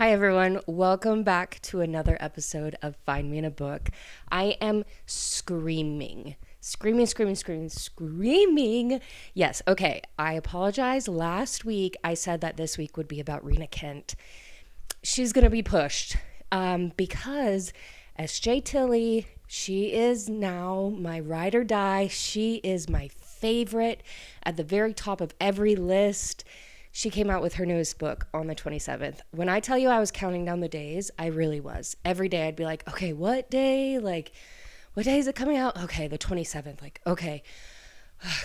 Hi, everyone. Welcome back to another episode of Find Me in a Book. I am screaming. Screaming. Yes, okay. I apologize. Last week, I said that this week would be about Rena Kent. She's going to be pushed because S.J.Tilly, she is now my ride or die. She is my favorite at the very top of every list. She came out with her newest book on the 27th. When I tell you I was counting down the days, I really was. Every day I'd be like, okay, what day? Like, what day is it coming out? Okay, the 27th. Like, okay,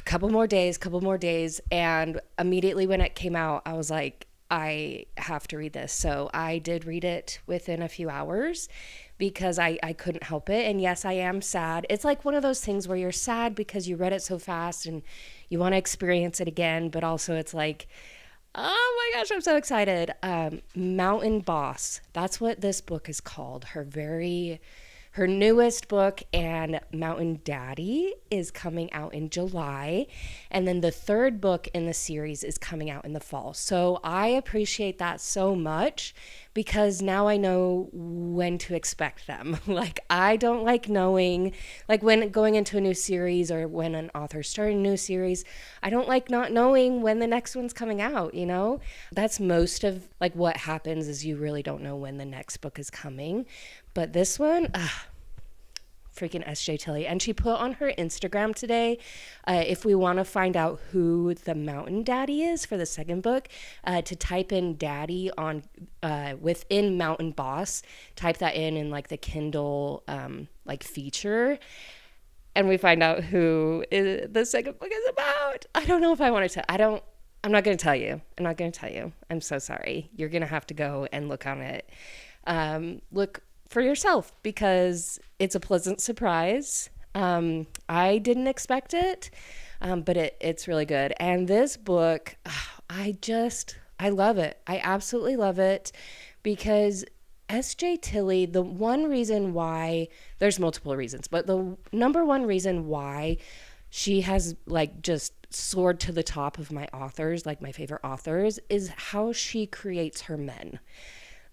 couple more days. And immediately when it came out, I was like, I have to read this. So I did read it within a few hours because I couldn't help it. And yes, I am sad. It's like one of those things where you're sad because you read it so fast and you want to experience it again. But also it's like, oh my gosh, I'm so excited. Mountain Boss. That's what this book is called. Her newest book, and Mountain Daddy is coming out in July. And then the third book in the series is coming out in the fall. So I appreciate that so much because now I know when to expect them. Like, I don't like knowing, like when going into a new series or when an author's starting a new series, I don't like not knowing when the next one's coming out, you know? That's most of like what happens is you really don't know when the next book is coming. But this one, freaking S.J.Tilly. And she put on her Instagram today, if we want to find out who the Mountain Daddy is for the second book, to type in daddy on within Mountain Boss, type that in like the Kindle like feature. And we find out who the second book is about. I don't know if I wanted to. I'm not going to tell you. I'm so sorry. You're going to have to go and look on it. Look for yourself because it's a pleasant surprise. I didn't expect it, but it's really good. And this book, I love it. I absolutely love it because S.J. Tilly, the one reason why, there's multiple reasons, but the number one reason why she has like just soared to the top of my authors, like my favorite authors, is how she creates her men.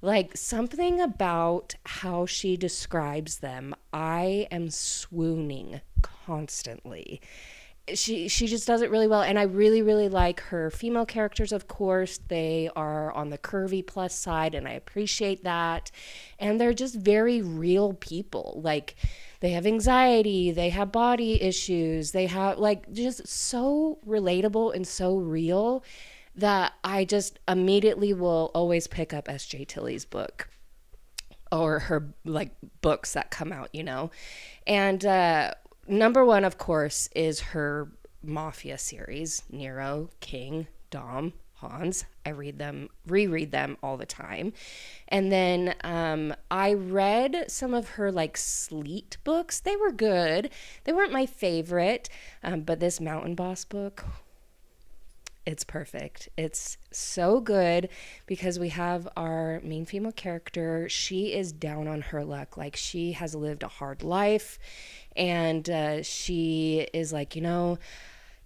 Like something about how she describes them, I am swooning constantly. She just does it really well, and I really like her female characters. Of course, they are on the curvy plus side, and I appreciate that. And they're just very real people. Like they have anxiety, they have body issues, they have like just so relatable and so real that I just immediately will always pick up S.J. Tilly's book or her like books that come out, you know. And number one, of course, is her Mafia series, Nero, King, Dom, Hans. I reread them all the time. And then I read some of her like Sleet books. They were good. They weren't my favorite, but this Mountain Boss book, it's perfect. It's so good because we have our main female character. She is down on her luck. Like she has lived a hard life and she is like, you know,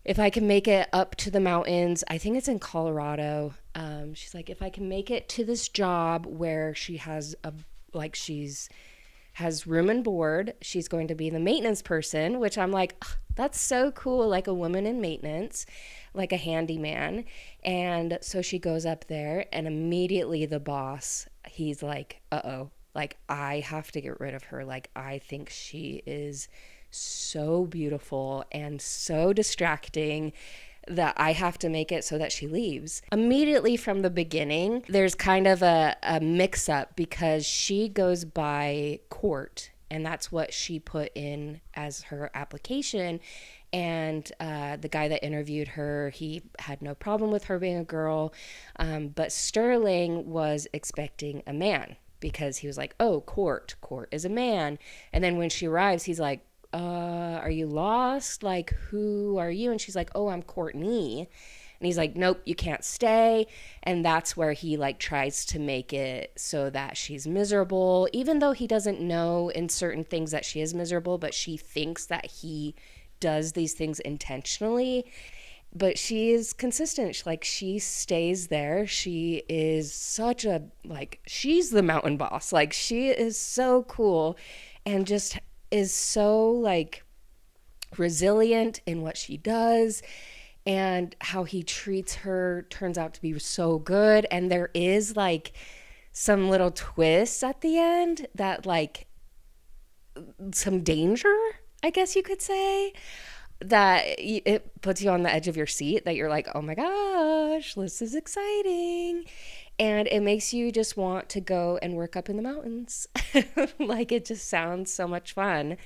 if I can make it up to the mountains, I think it's in Colorado. She's like, if I can make it to this job where she has has room and board, she's going to be the maintenance person, which I'm like, that's so cool. Like a woman in maintenance, like a handyman. And so she goes up there and immediately the boss, he's like, uh-oh, like I have to get rid of her. Like I think she is so beautiful and so distracting that I have to make it so that she leaves. Immediately from the beginning, there's kind of a mix-up because she goes by Court, and that's what she put in as her application. And the guy that interviewed her, he had no problem with her being a girl, but Sterling was expecting a man because he was like, oh, Court is a man. And then when she arrives, he's like, are you lost? Like, who are you? And she's like, oh, I'm Courtney. And he's like, nope, you can't stay. And that's where he like tries to make it so that she's miserable, even though he doesn't know in certain things that she is miserable, but she thinks that he does these things intentionally. But she is consistent. Like, she stays there. She is such a, like, she's the mountain boss. Like, she is so cool and just is so, like, resilient in what she does, and how he treats her turns out to be so good. And there is, like, some little twists at the end that, like, some danger, I guess you could say, that it puts you on the edge of your seat, that you're like, oh my gosh, this is exciting. And it makes you just want to go and work up in the mountains. Like, it just sounds so much fun.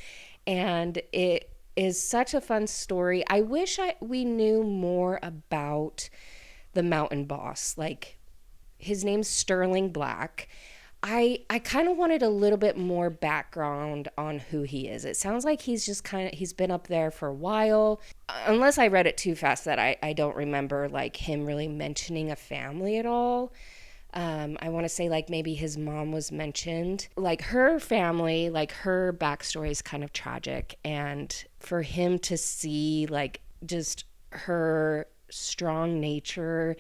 And it is such a fun story. I wish we knew more about the mountain boss. Like, his name's Sterling Black. I kind of wanted a little bit more background on who he is. It sounds like he's just he's been up there for a while. Unless I read it too fast, that I don't remember, like, him really mentioning a family at all. I want to say, like, maybe his mom was mentioned. Like, her family, like, her backstory is kind of tragic. And for him to see, like, just her strong nature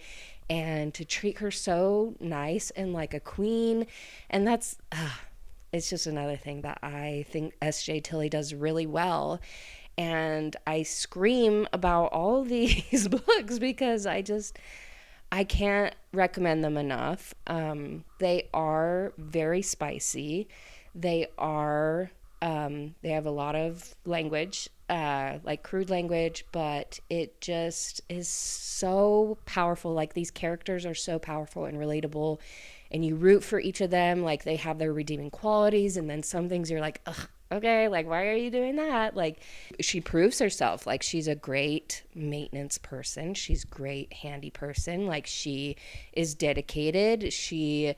and to treat her so nice and like a queen. And that's, it's just another thing that I think S.J. Tilly does really well. And I scream about all of these books because I can't recommend them enough. They are very spicy. They are, they have a lot of language, like crude language, but it just is so powerful. Like, these characters are so powerful and relatable, and you root for each of them. Like, they have their redeeming qualities, and then some things you're like, ugh, okay, like, why are you doing that? Like, she proves herself. Like, she's a great maintenance person. She's a great handy person. Like, she is dedicated. She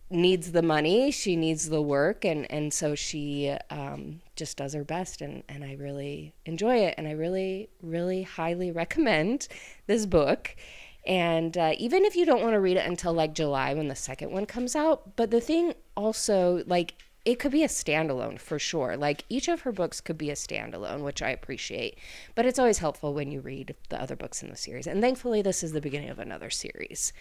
needs the money, she needs the work, and so she just does her best, and I really enjoy it, and I really, really highly recommend this book. And even if you don't want to read it until, like, July when the second one comes out, but the thing also, like, it could be a standalone for sure. Like, each of her books could be a standalone, which I appreciate. But it's always helpful when you read the other books in the series. And thankfully, this is the beginning of another series.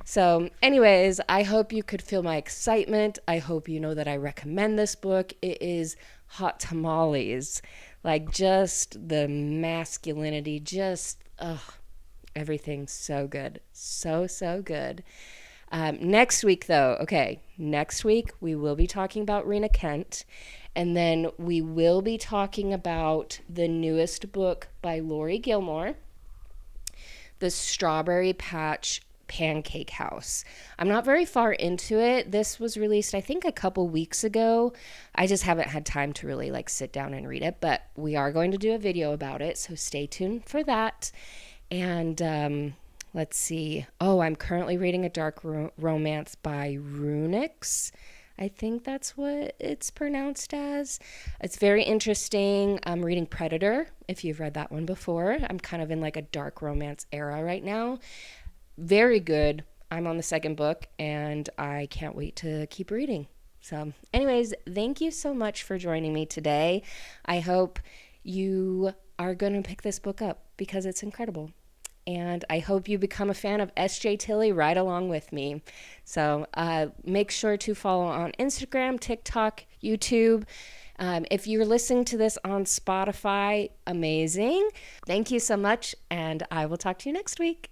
So anyways, I hope you could feel my excitement. I hope you know that I recommend this book. It is hot tamales. Like, just the masculinity, just, everything's so good. So, so good. Next week, though, next week we will be talking about Rena Kent, and then we will be talking about the newest book by Lori Gilmore, The Strawberry Patch Pancake House. I'm not very far into it. This was released, I think, a couple weeks ago. I just haven't had time to really, like, sit down and read it, but we are going to do a video about it, so stay tuned for that. And let's see. Oh, I'm currently reading a dark romance by Runix. I think that's what it's pronounced as. It's very interesting. I'm reading Predator, if you've read that one before. I'm kind of in, like, a dark romance era right now. Very good. I'm on the second book, and I can't wait to keep reading. So anyways, thank you so much for joining me today. I hope you are going to pick this book up because it's incredible. And I hope you become a fan of S.J. Tilly right along with me. So make sure to follow on Instagram, TikTok, YouTube. If you're listening to this on Spotify, amazing. Thank you so much, and I will talk to you next week.